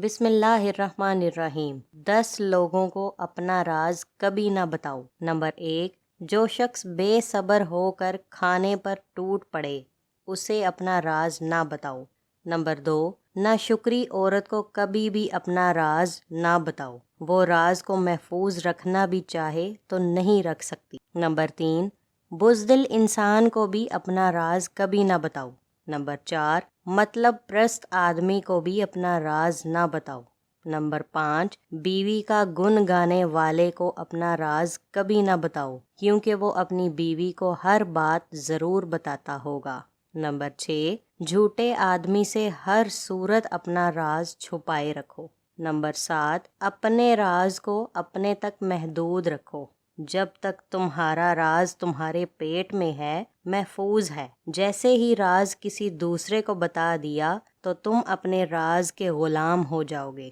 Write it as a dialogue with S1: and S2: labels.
S1: بسم اللہ الرحمن الرحیم۔ 10 لوگوں کو اپنا راز کبھی نہ بتاؤ۔ نمبر 1، جو شخص بے صبر ہو کر کھانے پر ٹوٹ پڑے اسے اپنا راز نہ بتاؤ۔ نمبر 2، ناشکری عورت کو کبھی بھی اپنا راز نہ بتاؤ، وہ راز کو محفوظ رکھنا بھی چاہے تو نہیں رکھ سکتی۔ نمبر 3، بزدل انسان کو بھی اپنا راز کبھی نہ بتاؤ۔ نمبر 4، مطلب پرست آدمی کو بھی اپنا راز نہ بتاؤ۔ نمبر 5، بیوی کا گن گانے والے کو اپنا راز کبھی نہ بتاؤ، کیونکہ وہ اپنی بیوی کو ہر بات ضرور بتاتا ہوگا۔ نمبر 6، جھوٹے آدمی سے ہر صورت اپنا راز چھپائے رکھو۔ نمبر 7، اپنے راز کو اپنے تک محدود رکھو۔ جب تک تمہارا راز تمہارے پیٹ میں ہے محفوظ ہے، جیسے ہی راز کسی دوسرے کو بتا دیا تو تم اپنے راز کے غلام ہو جاؤ گے۔